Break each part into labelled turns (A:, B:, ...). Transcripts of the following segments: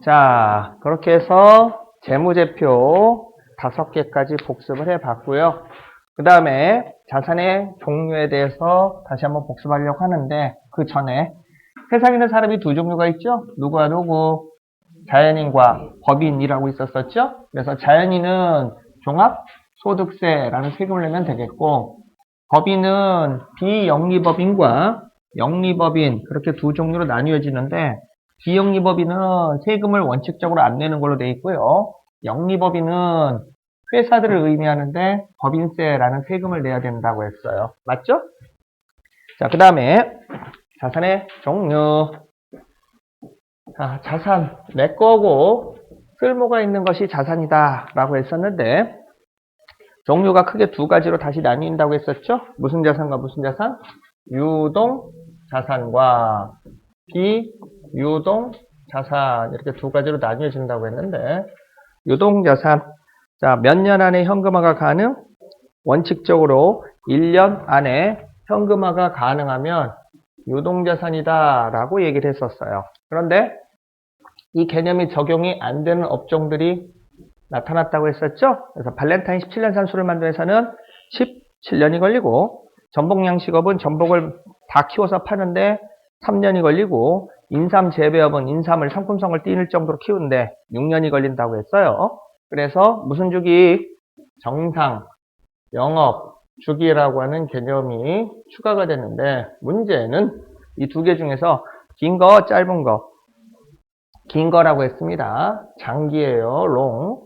A: 자, 그렇게 해서 재무제표 5개까지 복습을 해봤고요. 그 다음에 자산의 종류에 대해서 다시 한번 복습하려고 하는데 그 전에 세상에 있는 사람이 두 종류가 있죠? 누구와 누구? 자연인과 법인이라고 있었었죠? 그래서 자연인은 종합소득세라는 세금을 내면 되겠고 법인은 비영리법인과 영리법인 그렇게 두 종류로 나뉘어지는데 비영리법인은 세금을 원칙적으로 안 내는 걸로 되어 있고요. 영리법인은 회사들을 의미하는데 법인세라는 세금을 내야 된다고 했어요. 맞죠? 자, 그 다음에 자산의 종류. 자, 자산, 내 거고 쓸모가 있는 것이 자산이다 라고 했었는데 종류가 크게 두 가지로 다시 나뉜다고 했었죠? 무슨 자산과 무슨 자산? 유동 자산과 비유동 자산 이렇게 두 가지로 나뉘어진다고 했는데 유동 자산, 자, 몇 년 안에 현금화가 가능? 원칙적으로 1년 안에 현금화가 가능하면 유동자산이다 라고 얘기를 했었어요. 그런데 이 개념이 적용이 안 되는 업종들이 나타났다고 했었죠. 그래서 발렌타인 17년 산수를 만든 회사는 17년이 걸리고 전복양식업은 전복을 다 키워서 파는데 3년이 걸리고 인삼 재배업은 인삼을 상품성을 띄는 정도로 키우는데 6년이 걸린다고 했어요. 그래서 무슨 주기? 정상, 영업, 주기라고 하는 개념이 추가가 되는데 문제는 이 두 개 중에서 긴 거, 짧은 거. 긴 거라고 했습니다. 장기예요. 롱.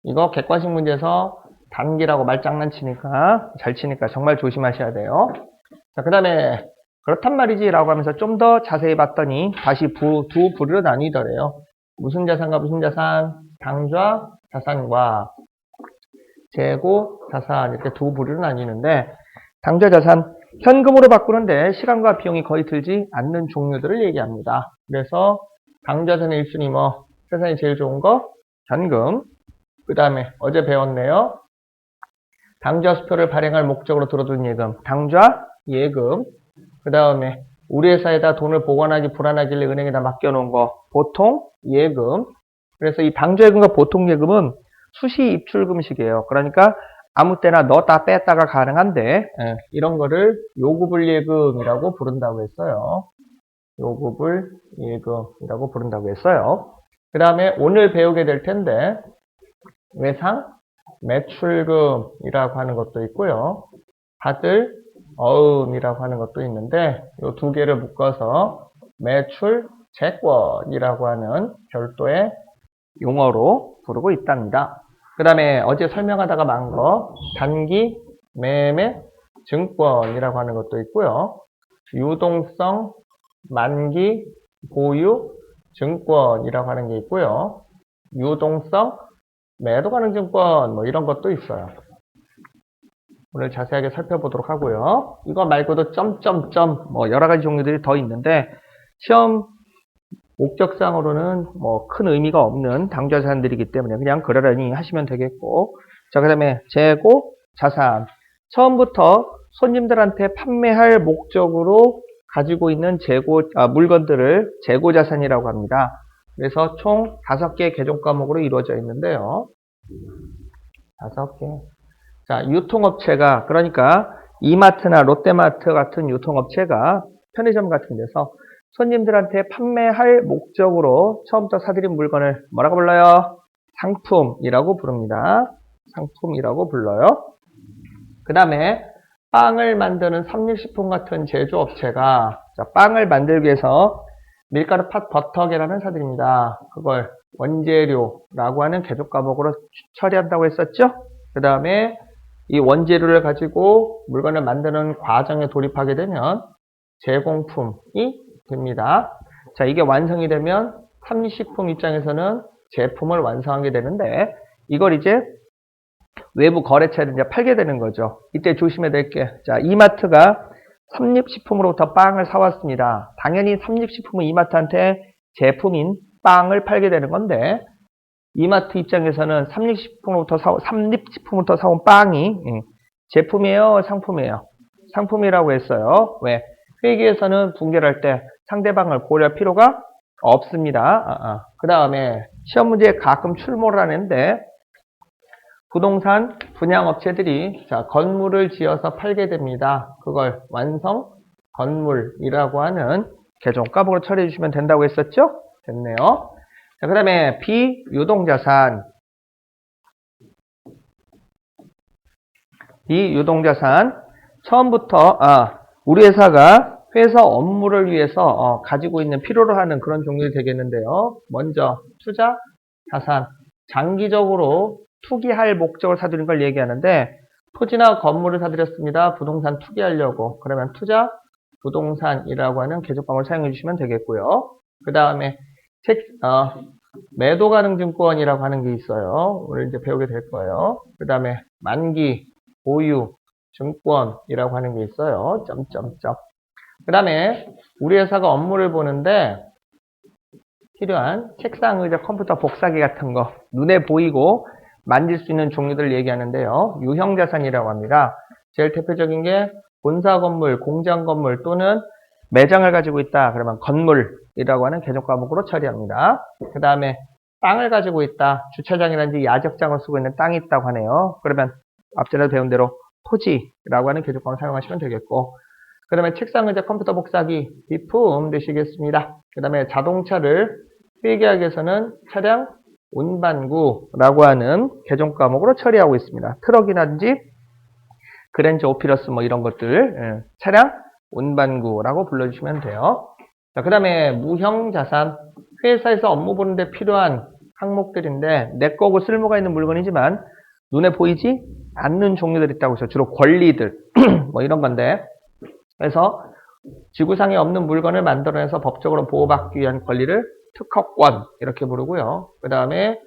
A: 이거 객관식 문제에서 단기라고 말장난치니까 잘 치니까 정말 조심하셔야 돼요. 자, 그 다음에 그렇단 말이지 라고 하면서 좀 더 자세히 봤더니 다시 두 부류로 나뉘더래요. 무슨 자산과 무슨 자산? 당좌 자산과 재고 자산 이렇게 두 부류로 나뉘는데 당좌 자산 현금으로 바꾸는데 시간과 비용이 거의 들지 않는 종류들을 얘기합니다. 그래서 당좌자산의 1순위 뭐 세상에 제일 좋은 거 현금. 그 다음에 어제 배웠네요. 당좌 수표를 발행할 목적으로 들어둔 예금 당좌 예금. 그 다음에 우리 회사에다 돈을 보관하기 불안하길래 은행에다 맡겨놓은 거 보통 예금. 그래서 이 당좌 예금과 보통 예금은 수시 입출금식이에요. 그러니까 아무 때나 넣었다 뺐다가 가능한데 이런 거를 요구불 예금이라고 부른다고 했어요. 요구불 예금이라고 부른다고 했어요. 그 다음에 오늘 배우게 될 텐데 외상 매출금이라고 하는 것도 있고요. 받을 어음이라고 하는 것도 있는데 이 두 개를 묶어서 매출 채권이라고 하는 별도의 용어로 부르고 있답니다. 그 다음에 어제 설명하다가 만 거 단기 매매 증권이라고 하는 것도 있고요. 유동성 만기 보유 증권이라고 하는 게 있고요. 유동성 매도 가능 증권 뭐 이런 것도 있어요. 오늘 자세하게 살펴보도록 하고요. 이거 말고도 점점점 뭐 여러 가지 종류들이 더 있는데 시험 목적상으로는 뭐 큰 의미가 없는 당좌자산들이기 때문에 그냥 그러려니 하시면 되겠고, 자, 그 다음에 재고 자산. 처음부터 손님들한테 판매할 목적으로 가지고 있는 물건들을 재고 자산이라고 합니다. 그래서 총 5개 개종 과목으로 이루어져 있는데요. 5개. 자, 유통업체가, 그러니까 이마트나 롯데마트 같은 유통업체가 편의점 같은 데서 손님들한테 판매할 목적으로 처음부터 사들인 물건을 뭐라고 불러요? 상품이라고 부릅니다. 상품이라고 불러요. 그 다음에 빵을 만드는 삼립식품 같은 제조업체가 빵을 만들기 위해서 밀가루, 팥, 버터, 계란을 사들입니다. 그걸 원재료라고 하는 개족 과목으로 처리한다고 했었죠? 그 다음에 이 원재료를 가지고 물건을 만드는 과정에 돌입하게 되면 제공품이 됩니다. 자, 이게 완성이 되면 삼립식품 입장에서는 제품을 완성하게 되는데 이걸 이제 외부 거래처에 이제 팔게 되는 거죠. 이때 조심해야 될 게, 자, 이마트가 삼립식품으로부터 빵을 사왔습니다. 당연히 삼립식품은 이마트한테 제품인 빵을 팔게 되는 건데 이마트 입장에서는 삼립식품으로부터 사온 빵이 제품이에요, 상품이에요? 상품이라고 했어요. 왜? 회계에서는 분결할 때 상대방을 고려할 필요가 없습니다. 그 다음에 시험 문제에 가끔 출몰을 하는데 부동산 분양업체들이 자, 건물을 지어서 팔게 됩니다. 그걸 완성 건물이라고 하는 개정 과목으로 처리해 주시면 된다고 했었죠? 됐네요. 자, 그 다음에 비유동자산. 비유동자산. 처음부터, 우리 회사가 회사 업무를 위해서 가지고 있는 필요로 하는 그런 종류가 되겠는데요. 먼저 투자, 자산. 장기적으로 투기할 목적을 사들인 걸 얘기하는데 토지나 건물을 사들였습니다. 부동산 투기하려고. 그러면 투자, 부동산이라고 하는 개조법을 사용해 주시면 되겠고요. 그 다음에 매도 가능 증권이라고 하는 게 있어요. 오늘 이제 배우게 될 거예요. 그 다음에 만기, 보유, 증권이라고 하는 게 있어요. 점점점. 그 다음에 우리 회사가 업무를 보는데 필요한 책상, 의자, 컴퓨터, 복사기 같은 거 눈에 보이고 만질 수 있는 종류들을 얘기하는데요. 유형자산이라고 합니다. 제일 대표적인 게 본사 건물, 공장 건물 또는 매장을 가지고 있다. 그러면 건물이라고 하는 개정 과목으로 처리합니다. 그 다음에 땅을 가지고 있다. 주차장이라든지 야적장을 쓰고 있는 땅이 있다고 하네요. 그러면 앞전에 배운 대로 토지라고 하는 개정 과목을 사용하시면 되겠고 그 다음에 책상, 의자, 컴퓨터, 복사기, 비품 되시겠습니다. 그 다음에 자동차를 회계학에서는 차량 운반구라고 하는 개정 과목으로 처리하고 있습니다. 트럭이라든지 그랜저 오피러스 뭐 이런 것들 차량 운반구라고 불러주시면 돼요. 자, 그 다음에 무형자산. 회사에서 업무 보는데 필요한 항목들인데 내 거고 쓸모가 있는 물건이지만 눈에 보이지 않는 종류들이 있다고 해서 주로 권리들 뭐 이런 건데 그래서 지구상에 없는 물건을 만들어내서 법적으로 보호받기 위한 권리를 특허권 이렇게 부르고요. 그 다음에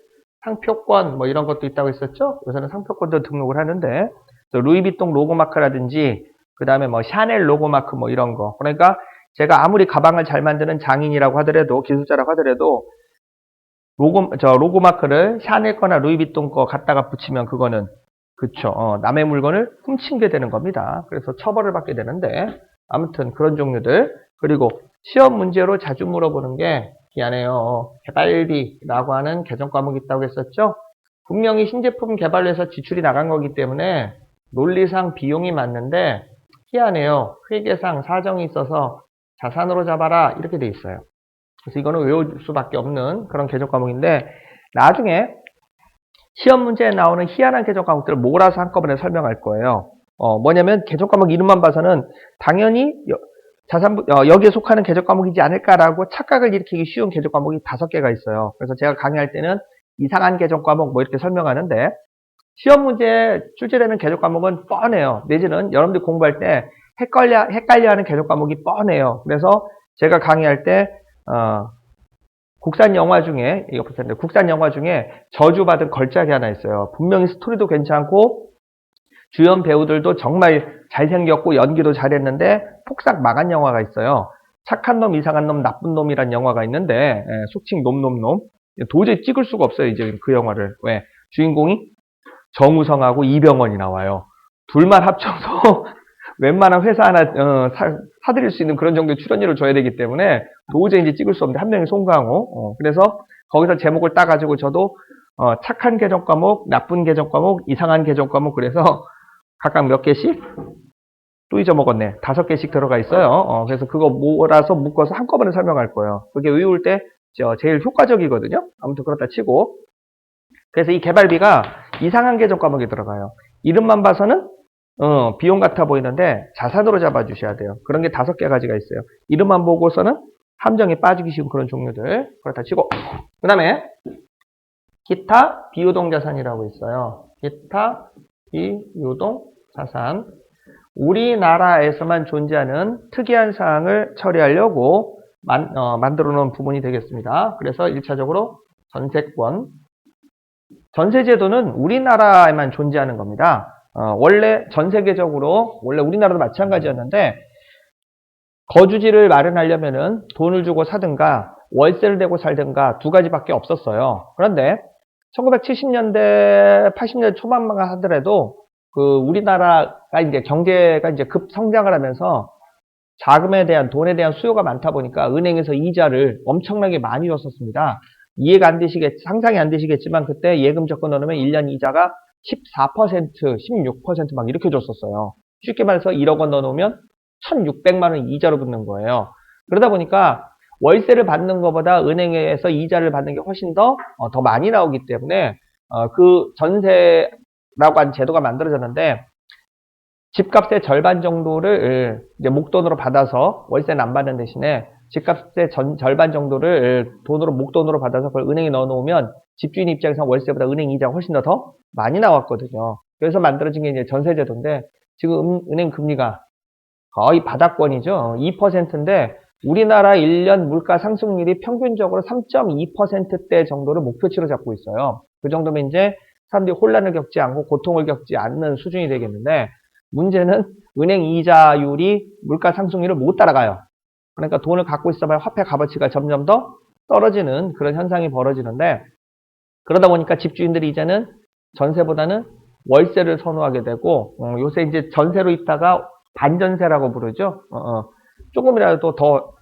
A: 상표권 뭐 이런 것도 있다고 했었죠. 여기서는 상표권도 등록을 하는데 루이비통 로고마크라든지 그 다음에 뭐 샤넬 로고마크 뭐 이런 거. 그러니까 제가 아무리 가방을 잘 만드는 장인이라고 하더라도 기술자라고 하더라도 로고마크를 샤넬 거나 루이비통 거 갖다가 붙이면 그거는 그쵸. 남의 물건을 훔친 게 되는 겁니다. 그래서 처벌을 받게 되는데 아무튼 그런 종류들. 그리고 시험 문제로 자주 물어보는 게 미안해요. 개발비라고 하는 개정 과목이 있다고 했었죠. 분명히 신제품 개발에서 지출이 나간 거기 때문에 논리상 비용이 맞는데 희한해요. 회계상 사정이 있어서 자산으로 잡아라 이렇게 돼 있어요. 그래서 이거는 외울 수밖에 없는 그런 개정 과목인데 나중에 시험 문제에 나오는 희한한 개정 과목들을 몰아서 한꺼번에 설명할 거예요. 뭐냐면 개정 과목 이름만 봐서는 당연히 여기에 속하는 개정 과목이지 않을까라고 착각을 일으키기 쉬운 개정 과목이 5개가 있어요. 그래서 제가 강의할 때는 이상한 개정 과목 뭐 이렇게 설명하는데 시험 문제에 출제되는 개정 과목은 뻔해요. 내지는 여러분들이 공부할 때 헷갈려하는 개정 과목이 뻔해요. 그래서 제가 강의할 때 국산 영화 중에 저주받은 걸작이 하나 있어요. 분명히 스토리도 괜찮고 주연 배우들도 정말 잘생겼고 연기도 잘했는데 폭삭 망한 영화가 있어요. 착한 놈, 이상한 놈, 나쁜 놈이란 영화가 있는데 속칭 놈놈놈 도저히 찍을 수가 없어요. 이제 그 영화를. 왜? 주인공이 정우성하고 이병헌이 나와요. 둘만 합쳐서 웬만한 회사 하나 사드릴 수 있는 그런 정도의 출연료를 줘야 되기 때문에 도저히 이제 찍을 수 없는데 한 명이 송강호. 그래서 거기서 제목을 따가지고 저도 착한 개정 과목, 나쁜 개정 과목, 이상한 개정 과목 그래서 각각 몇 개씩 또 잊어먹었네. 5개씩 들어가 있어요. 그래서 그거 몰아서 묶어서 한꺼번에 설명할 거예요. 그게 외울 때 제일 효과적이거든요. 아무튼 그렇다 치고 그래서 이 개발비가 이상한 개정 과목에 들어가요. 이름만 봐서는 비용 같아 보이는데 자산으로 잡아주셔야 돼요. 그런 게 5개가지가 있어요. 이름만 보고서는 함정에 빠지기 쉬운 그런 종류들. 그렇다 치고 그 다음에 기타 비유동자산이라고 있어요. 기타 비유동자산. 우리나라에서만 존재하는 특이한 사항을 처리하려고 만들어 놓은 부분이 되겠습니다. 그래서 1차적으로 전세권. 전세제도는 우리나라에만 존재하는 겁니다. 원래 전 세계적으로 원래 우리나라도 마찬가지였는데 거주지를 마련하려면은 돈을 주고 사든가 월세를 내고 살든가 2가지밖에 없었어요. 그런데 1970년대, 80년대 초반만 하더라도 우리나라가 이제 경제가 이제 급 성장을 하면서 자금에 대한 돈에 대한 수요가 많다 보니까 은행에서 이자를 엄청나게 많이 줬었습니다. 이해가 안 되시겠지, 상상이 안 되시겠지만 그때 예금 적금 넣으면 1년 이자가 14%, 16% 막 이렇게 줬었어요. 쉽게 말해서 1억 원 넣어놓으면 1,600만 원 이자로 붙는 거예요. 그러다 보니까 월세를 받는 것보다 은행에서 이자를 받는 게 훨씬 더 많이 나오기 때문에 그 전세라고 하는 제도가 만들어졌는데 집값의 절반 정도를 이제 목돈으로 받아서 월세는 안 받는 대신에 집값의 절반 정도를 목돈으로 받아서 그걸 은행에 넣어놓으면 집주인 입장에서 월세보다 은행 이자가 훨씬 더 많이 나왔거든요. 그래서 만들어진 게 이제 전세제도인데 지금 은행 금리가 거의 바닥권이죠. 2%인데 우리나라 1년 물가 상승률이 평균적으로 3.2%대 정도를 목표치로 잡고 있어요. 그 정도면 이제 사람들이 혼란을 겪지 않고 고통을 겪지 않는 수준이 되겠는데 문제는 은행 이자율이 물가 상승률을 못 따라가요. 그러니까 돈을 갖고 있어봐야 화폐 값어치가 점점 더 떨어지는 그런 현상이 벌어지는데 그러다 보니까 집주인들이 이제는 전세보다는 월세를 선호하게 되고 요새 이제 전세로 있다가 반전세라고 부르죠. 조금이라도 더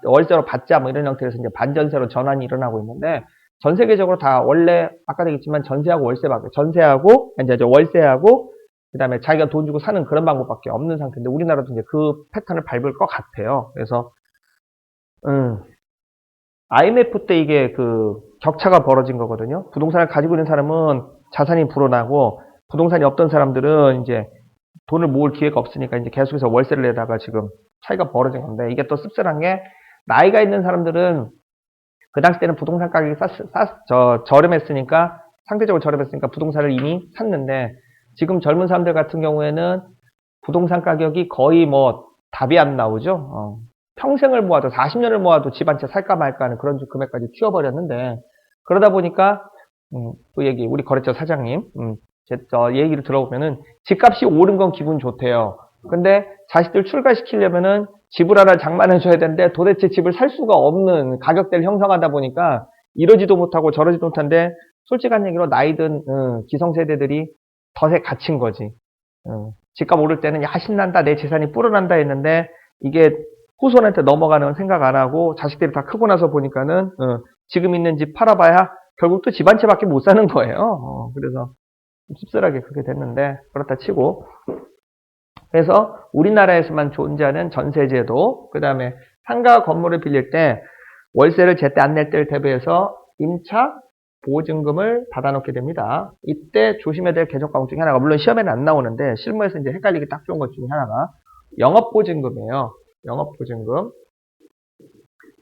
A: 월세로 받자 뭐 이런 형태에서 이제 반전세로 전환이 일어나고 있는데 전 세계적으로 다 원래 아까도 얘기했지만 전세하고 이제 월세하고 그다음에 자기가 돈 주고 사는 그런 방법밖에 없는 상태인데 우리나라도 이제 그 패턴을 밟을 것 같아요. 그래서 IMF 때 이게 그 격차가 벌어진 거거든요. 부동산을 가지고 있는 사람은 자산이 불어나고 부동산이 없던 사람들은 이제 돈을 모을 기회가 없으니까 이제 계속해서 월세를 내다가 지금 차이가 벌어진 건데 이게 또 씁쓸한 게 나이가 있는 사람들은 그 당시 때는 부동산 가격이 저렴했으니까 상대적으로 저렴했으니까 부동산을 이미 샀는데 지금 젊은 사람들 같은 경우에는 부동산 가격이 거의 뭐 답이 안 나오죠. 평생을 모아도 40년을 모아도 집 한 채 살까 말까 하는 그런 금액까지 튀어버렸는데 그러다 보니까 그 얘기 우리 거래처 사장님 저 얘기를 들어보면은 집값이 오른 건 기분 좋대요. 근데 자식들 출가시키려면은 집을 하나 장만해줘야 되는데 도대체 집을 살 수가 없는 가격대를 형성하다 보니까 이러지도 못하고 저러지도 못한데 솔직한 얘기로 나이든 기성세대들이 덫에 갇힌 거지. 집값 오를 때는 야 신난다 내 재산이 불어난다 했는데 이게 후손한테 넘어가는 생각 안 하고 자식들이 다 크고 나서 보니까는 지금 있는 집 팔아봐야 결국 또 집 한 채밖에 못 사는 거예요. 그래서 씁쓸하게 그렇게 됐는데 그렇다 치고 그래서 우리나라에서만 존재하는 전세제도 그 다음에 상가 건물을 빌릴 때 월세를 제때 안 낼 때를 대비해서 임차 보증금을 받아놓게 됩니다. 이때 조심해야 될 개정 과목 중에 하나가 물론 시험에는 안 나오는데 실무에서 이제 헷갈리기 딱 좋은 것 중에 하나가 영업보증금이에요. 영업보증금.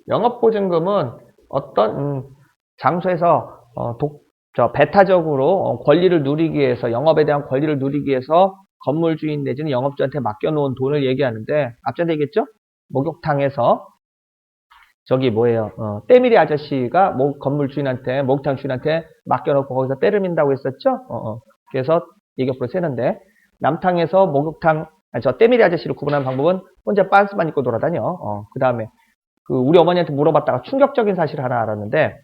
A: 영업보증금은 어떤 장소에서 배타적으로 권리를 누리기 위해서 영업에 대한 권리를 누리기 위해서 건물주인 내지는 영업주한테 맡겨놓은 돈을 얘기하는데 앞전에 얘기했죠? 목욕탕에서 때밀이 아저씨가 건물 주인한테 목욕탕 주인한테 맡겨놓고 거기서 때를 민다고 했었죠? 그래서 얘기 앞으로 새는데 남탕에서 때밀이 아저씨를 구분하는 방법은 혼자 빤스만 입고 돌아다녀. 그 다음에 우리 어머니한테 물어봤다가 충격적인 사실을 하나 알았는데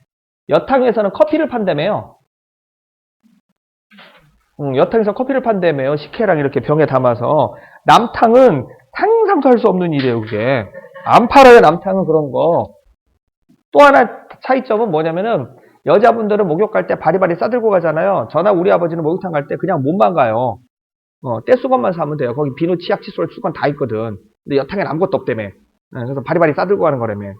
A: 여탕에서는 커피를 판다며요. 여탕에서 커피를 판다며요. 식혜랑 이렇게 병에 담아서. 남탕은 상상도 할 수 없는 일이에요, 그게. 안 팔아요, 남탕은 그런 거. 또 하나 차이점은 뭐냐면은, 여자분들은 목욕 갈 때 바리바리 싸들고 가잖아요. 저나 우리 아버지는 목욕탕 갈 때 그냥 몸만 가요. 떼수건만 사면 돼요. 거기 비누, 치약, 칫솔, 수건 다 있거든. 근데 여탕에는 아무것도 없다며. 그래서 바리바리 싸들고 가는 거라며.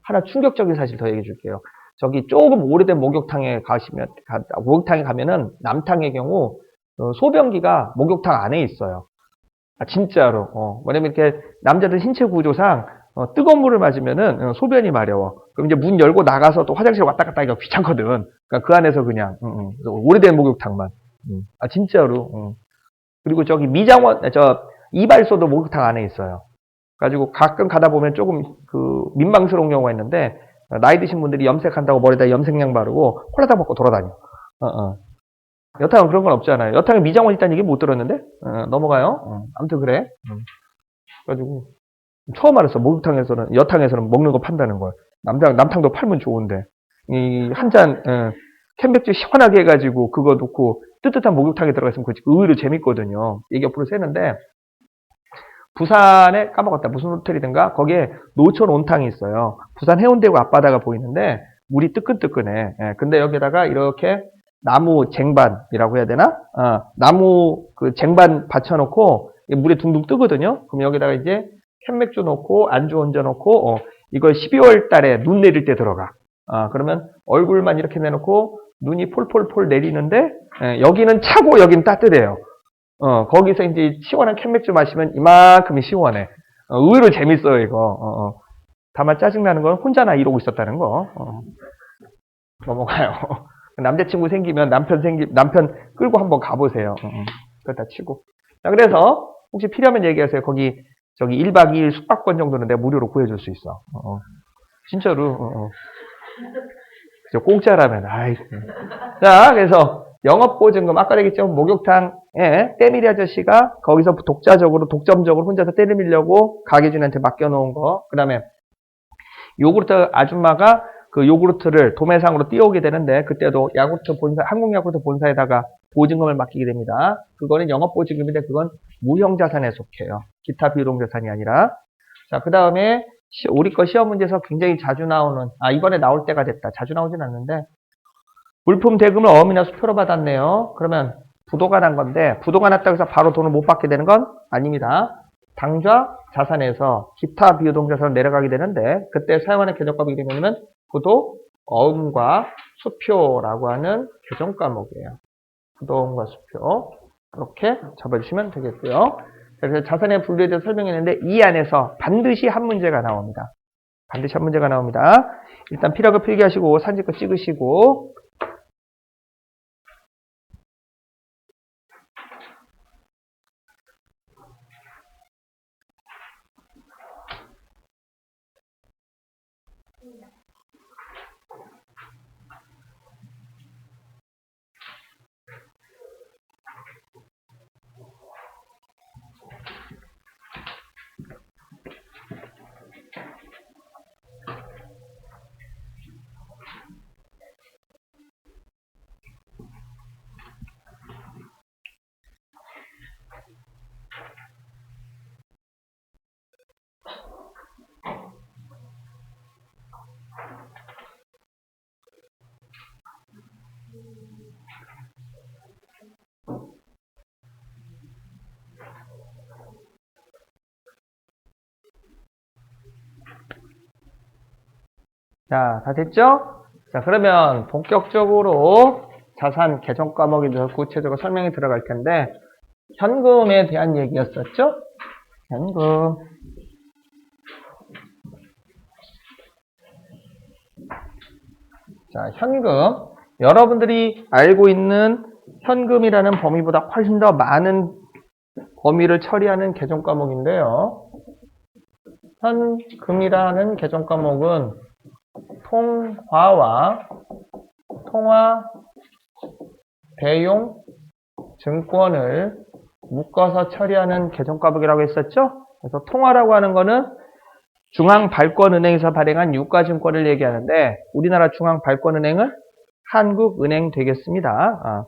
A: 하나 충격적인 사실 더 얘기해 줄게요. 저기 조금 오래된 목욕탕에 가면은 남탕의 경우 소변기가 목욕탕 안에 있어요. 진짜로. 왜냐면 이렇게 남자들 신체 구조상 뜨거운 물을 맞으면은 소변이 마려워. 그럼 이제 문 열고 나가서 또 화장실 왔다 갔다 하기가 귀찮거든. 그러니까 그 안에서 그냥 오래된 목욕탕만. 진짜로. 그리고 저기 이발소도 목욕탕 안에 있어요. 가지고 가끔 가다 보면 조금 민망스러운 경우가 있는데 나이 드신 분들이 염색한다고 머리에다 염색약 바르고 콜라당 먹고 돌아다녀. 여탕은 그런 건 없잖아요. 여탕에 미장원 있다는 얘기 못 들었는데? 넘어가요. 아무튼 그래. 그래가지고 처음 알았어. 여탕에서는 먹는 거 판다는 걸. 남탕도 팔면 좋은데. 한 잔 캔맥주 시원하게 해가지고 그거 놓고 뜨뜻한 목욕탕에 들어가 있으면 그거 의외로 재밌거든요. 얘기 옆으로 새는데 부산에 까먹었다. 무슨 호텔이든가 거기에 노천 온탕이 있어요. 부산 해운대구 앞바다가 보이는데 물이 뜨끈뜨끈해. 예, 근데 여기다가 이렇게 나무 쟁반이라고 해야 되나? 나무 그 쟁반 받쳐놓고 물에 둥둥 뜨거든요. 그럼 여기다가 이제 캔맥주 넣고 안주 얹어 놓고 이걸 12월 달에 눈 내릴 때 들어가. 그러면 얼굴만 이렇게 내놓고 눈이 폴폴폴 내리는데 여기는 차고 여기는 따뜻해요. 거기서 이제 시원한 캔맥주 마시면 이만큼이 시원해. 의외로 재밌어요, 이거. 다만 짜증나는 건 혼자나 이러고 있었다는 거. 넘어가요. 남자친구 생기면 남편 끌고 한번 가보세요. 그렇다 치고. 자, 그래서 혹시 필요하면 얘기하세요. 거기 저기 1박 2일 숙박권 정도는 내가 무료로 구해줄 수 있어. 진짜로. 그죠? 공짜라면. 아이. 자, 그래서 영업보증금 아까 얘기했죠. 목욕탕에 때밀이 아저씨가 거기서 독점적으로 혼자서 때를 밀려고 가게 주인한테 맡겨놓은 거. 그 다음에 요구르트 아줌마가 그 요구르트를 도매상으로 띄워오게 되는데 그때도 한국 야구르트 본사에다가 보증금을 맡기게 됩니다. 그거는 영업보증금인데 그건 무형자산에 속해요. 기타 비용자산이 아니라. 자, 그 다음에 우리 거 시험 문제에서 굉장히 자주 나오는, 이번에 나올 때가 됐다. 자주 나오진 않는데 물품 대금을 어음이나 수표로 받았네요. 그러면 부도가 난 건데 부도가 났다고 해서 바로 돈을 못 받게 되는 건 아닙니다. 당좌 자산에서 기타 비유동자산으로 내려가게 되는데 그때 사용하는 개정 과목이 뭐냐면 부도, 어음과 수표라고 하는 개정 과목이에요. 부도, 어음과 수표 그렇게 잡아주시면 되겠고요. 그래서 자산의 분류에 대해서 설명했는데 이 안에서 반드시 한 문제가 나옵니다. 반드시 한 문제가 나옵니다. 일단 필요한 거 필기하시고 사진 거 찍으시고 자, 다 됐죠? 자, 그러면 본격적으로 자산 개정 과목에 대해서 구체적으로 설명이 들어갈 텐데 현금에 대한 얘기였었죠? 현금. 자, 현금. 여러분들이 알고 있는 현금이라는 범위보다 훨씬 더 많은 범위를 처리하는 개정 과목인데요. 현금이라는 개정 과목은 통화와 통화 대용 증권을 묶어서 처리하는 개정 과목이라고 했었죠? 그래서 통화라고 하는 거는 중앙발권은행에서 발행한 유가증권을 얘기하는데 우리나라 중앙발권은행은 한국은행 되겠습니다.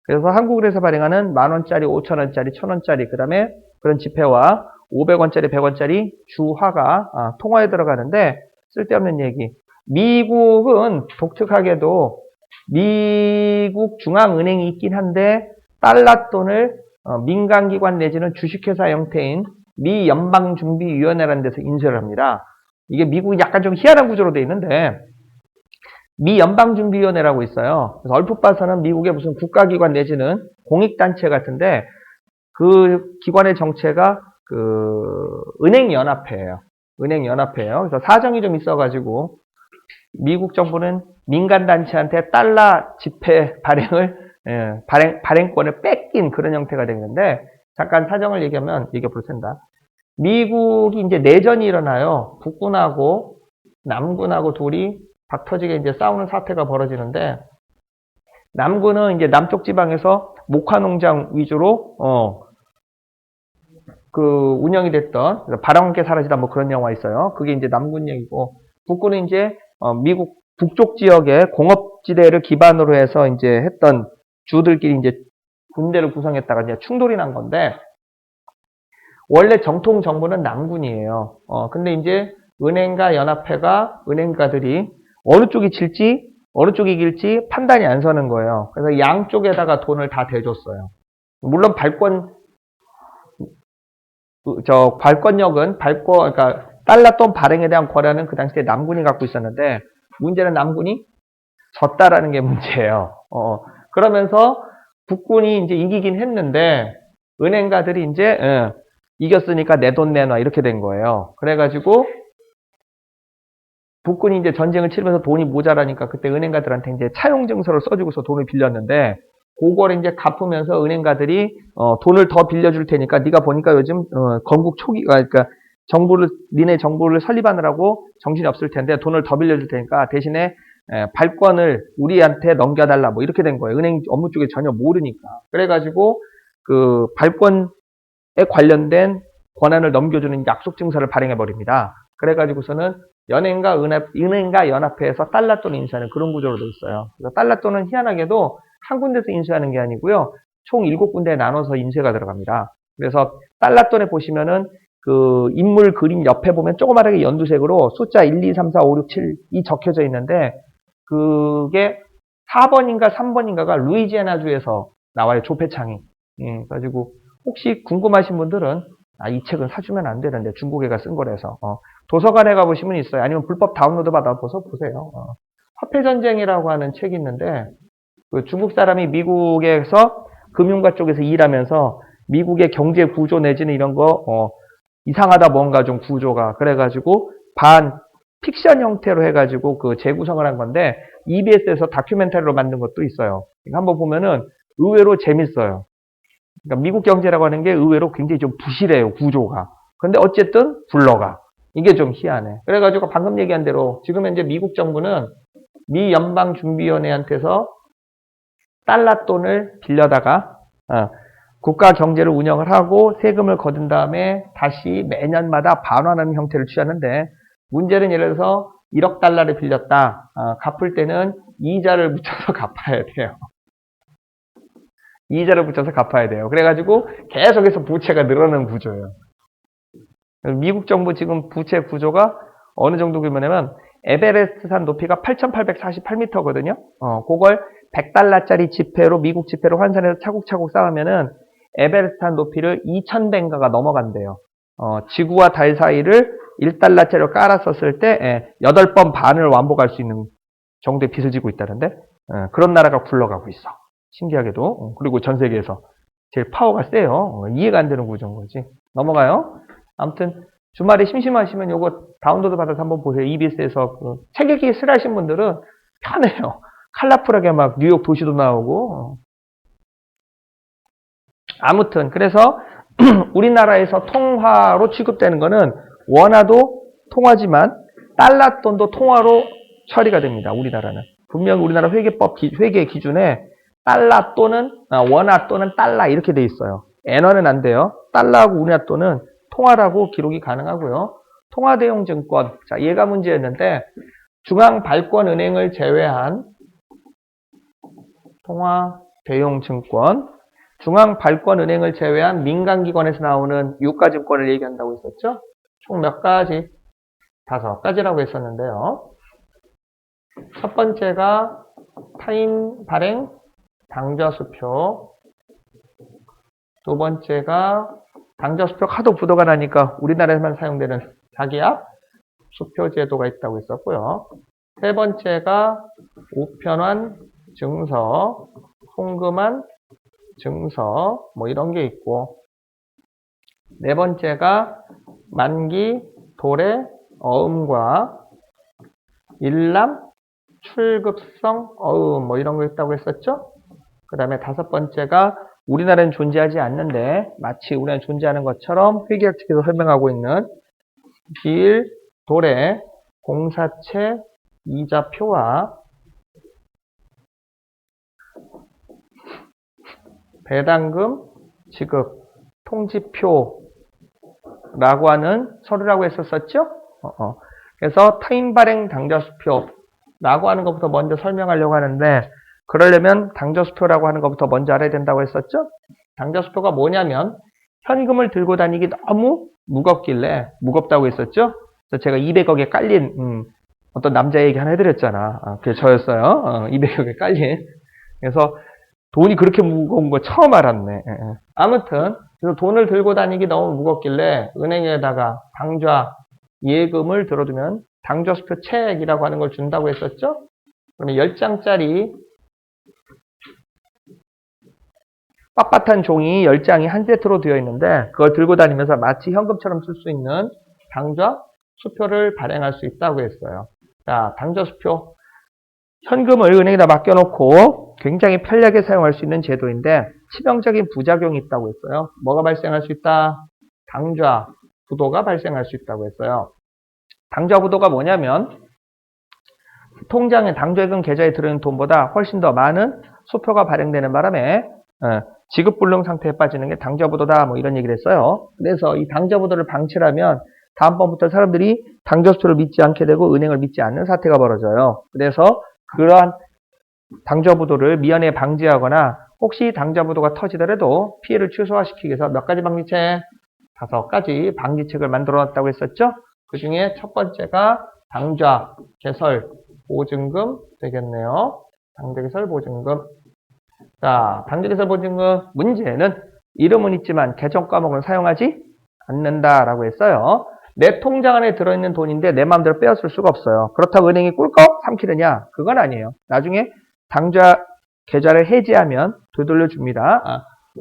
A: 그래서 한국은행에서 발행하는 만원짜리, 5천원짜리, 1,000원짜리 그 다음에 그런 지폐와 500원짜리, 100원짜리 주화가 통화에 들어가는데 쓸데없는 얘기. 미국은 독특하게도 미국 중앙은행이 있긴 한데 달러 돈을 민간기관 내지는 주식회사 형태인 미 연방준비위원회라는 데서 인수를 합니다. 이게 미국이 약간 좀 희한한 구조로 되어 있는데 미 연방준비위원회라고 있어요. 그래서 얼핏 봐서는 미국의 무슨 국가기관 내지는 공익단체 같은데 그 기관의 정체가 그 은행연합회예요. 은행연합회예요. 그래서 사정이 좀 있어가지고 미국 정부는 민간단체한테 달러 지폐 발행권을 뺏긴 그런 형태가 되는데 잠깐 사정을 얘기하면 얘기해 텐다. 미국이 이제 내전이 일어나요. 북군하고 남군하고 둘이 박터지게 이제 싸우는 사태가 벌어지는데 남군은 이제 남쪽 지방에서 목화농장 위주로 그 운영이 됐던 바람 함께 사라지다 뭐 그런 영화 있어요. 그게 이제 남군 얘기고 북군은 이제 미국 북쪽 지역의 공업지대를 기반으로 해서 이제 했던 주들끼리 이제 군대를 구성했다가 이제 충돌이 난 건데 원래 정통 정부는 남군이에요. 근데 이제 은행가 연합회가 은행가들이 어느 쪽이 질지, 어느 쪽이 이길지 판단이 안 서는 거예요. 그래서 양쪽에다가 돈을 다 대줬어요. 물론 발권력은, 그러니까 달러돈 발행에 대한 권한은 그 당시에 남군이 갖고 있었는데, 문제는 남군이 졌다라는 게 문제예요. 그러면서 북군이 이제 이기긴 했는데, 은행가들이 이제, 이겼으니까 내 돈 내놔, 이렇게 된 거예요. 그래가지고, 북군이 이제 전쟁을 치르면서 돈이 모자라니까 그때 은행가들한테 이제 차용증서를 써주고서 돈을 빌렸는데, 그걸 이제 갚으면서 은행가들이 돈을 더 빌려줄 테니까 네가 보니까 요즘 건국 초기가 그러니까 니네 정부를 설립하느라고 정신이 없을 텐데 돈을 더 빌려줄 테니까 대신에 발권을 우리한테 넘겨달라 뭐 이렇게 된 거예요. 은행 업무 쪽에 전혀 모르니까. 그래가지고 그 발권에 관련된 권한을 넘겨주는 약속 증서를 발행해 버립니다. 그래가지고서는 은행과 연합회에서 달러돈 인수하는 그런 구조로 되어 있어요. 그래서 달러돈은 희한하게도 한 군데서 인수하는 게 아니고요. 총 7군데에 나눠서 인쇄가 들어갑니다. 그래서 달러돈에 보시면은 그 인물 그림 옆에 보면 조그마하게 연두색으로 숫자 1, 2, 3, 4, 5, 6, 7이 적혀져 있는데 그게 4번인가 3번인가가 루이지애나주에서 나와요. 조폐창이. 그래가지고 혹시 궁금하신 분들은 이 책은 사주면 안 되는데 중국애가 쓴 거라서 도서관에 가보시면 있어요. 아니면 불법 다운로드 받아서 보세요. 화폐전쟁이라고 하는 책이 있는데 그 중국 사람이 미국에서 금융가 쪽에서 일하면서 미국의 경제 구조 내지는 이런 거 이상하다 뭔가 좀 구조가 그래가지고 반 픽션 형태로 해가지고 그 재구성을 한 건데 EBS에서 다큐멘터리로 만든 것도 있어요. 한번 보면은 의외로 재밌어요. 그러니까 미국 경제라고 하는 게 의외로 굉장히 좀 부실해요, 구조가. 근데 어쨌든 굴러가. 이게 좀 희한해. 그래가지고 방금 얘기한 대로 지금 현재 미국 정부는 미 연방준비위원회한테서 달러돈을 빌려다가 국가 경제를 운영을 하고 세금을 거둔 다음에 다시 매년마다 반환하는 형태를 취하는데 문제는 예를 들어서 1억 달러를 빌렸다. 갚을 때는 이자를 붙여서 갚아야 돼요. 이자를 붙여서 갚아야 돼요. 그래가지고 계속해서 부채가 늘어나는 구조예요. 미국 정부 지금 부채 구조가 어느 정도 규모냐면 에베레스트산 높이가 8,848m거든요. 그걸 100달러짜리 지폐로 미국 지폐로 환산해서 차곡차곡 쌓으면은 에베레스트산 높이를 2,000배인가가 넘어간대요. 지구와 달 사이를 1달러짜리로 깔았었을 때 8번 반을 완복할 수 있는 정도의 빚을 지고 있다는데 그런 나라가 굴러가고 있어. 신기하게도. 그리고 전 세계에서 제일 파워가 세요. 이해가 안 되는 구조인 거지. 넘어가요. 아무튼 주말에 심심하시면 요거 다운로드 받아서 한번 보세요. EBS에서 책 읽기 싫어하신 분들은 편해요. 컬러풀하게 막 뉴욕 도시도 나오고. 아무튼 그래서 우리나라에서 통화로 취급되는 거는 원화도 통화지만 달러돈도 통화로 처리가 됩니다. 우리나라는. 분명 우리나라 회계 기준에 달러 또는 원화 또는 달러 이렇게 돼 있어요. 엔화는 안 돼요. 달러하고 우리나라 또는 통화라고 기록이 가능하고요. 통화대용 증권. 자, 얘가 문제였는데 중앙발권은행을 제외한 통화대용 증권, 중앙발권은행을 제외한 민간기관에서 나오는 유가증권을 얘기한다고 했었죠. 총 몇 가지? 5가지라고 했었는데요. 첫 번째가 타인 발행 당좌수표. 두 번째가 당좌수표 하도 부도가 나니까 우리나라에서만 사용되는 자기압 수표 제도가 있다고 했었고요. 세 번째가 우편환 증서, 송금한 증서 뭐 이런 게 있고, 네 번째가 만기 도래 어음과 일람 출급성 어음 뭐 이런 거 있다고 했었죠. 그 다음에 5번째가 우리나라는 존재하지 않는데 마치 우리나라는 존재하는 것처럼 회계학 측에서 설명하고 있는 비일 도래 공사채 이자표와 배당금 지급 통지표라고 하는 서류라고 했었었죠. 그래서 타인 발행 당좌수표라고 하는 것부터 먼저 설명하려고 하는데, 그러려면 당좌수표라고 하는 것부터 먼저 알아야 된다고 했었죠. 당좌수표가 뭐냐면 현금을 들고 다니기 너무 무겁길래 무겁다고 했었죠. 그래서 제가 200억에 깔린 어떤 남자 얘기 하나 해드렸잖아. 그게 저였어요. 200여 개 깔린. 그래서 돈이 그렇게 무거운 거 처음 알았네. 예. 아무튼 그래서 돈을 들고 다니기 너무 무겁길래 은행에다가 당좌 예금을 들어두면 당좌수표 책이라고 하는 걸 준다고 했었죠? 그러면 10장짜리 빳빳한 종이 10장이 한 세트로 되어 있는데 그걸 들고 다니면서 마치 현금처럼 쓸 수 있는 당좌 수표를 발행할 수 있다고 했어요. 자, 당좌 수표. 현금을 은행에다 맡겨놓고 굉장히 편리하게 사용할 수 있는 제도인데 치명적인 부작용이 있다고 했어요. 뭐가 발생할 수 있다? 당좌 부도가 발생할 수 있다고 했어요. 당좌 부도가 뭐냐면 통장에 당좌예금 계좌에 들어있는 돈보다 훨씬 더 많은 수표가 발행되는 바람에 지급불능 상태에 빠지는 게 당좌 부도다 뭐 이런 얘기를 했어요. 그래서 이 당좌 부도를 방치하면 다음번부터 사람들이 당좌 수표를 믿지 않게 되고 은행을 믿지 않는 사태가 벌어져요. 그래서 그러한 당좌 부도를 미연에 방지하거나 혹시 당좌 부도가 터지더라도 피해를 최소화시키기 위해서 몇 가지 방지책? 5가지 방지책을 만들어 놨다고 했었죠? 그 중에 첫 번째가 당좌 개설 보증금 되겠네요. 당좌 개설 보증금. 자, 당좌 개설 보증금 문제는 이름은 있지만 계정 과목은 사용하지 않는다라고 했어요. 내 통장 안에 들어있는 돈인데 내 마음대로 빼앗을 수가 없어요. 그렇다고 은행이 꿀꺽 삼키느냐? 그건 아니에요. 나중에 당좌 계좌를 해지하면 되돌려 줍니다.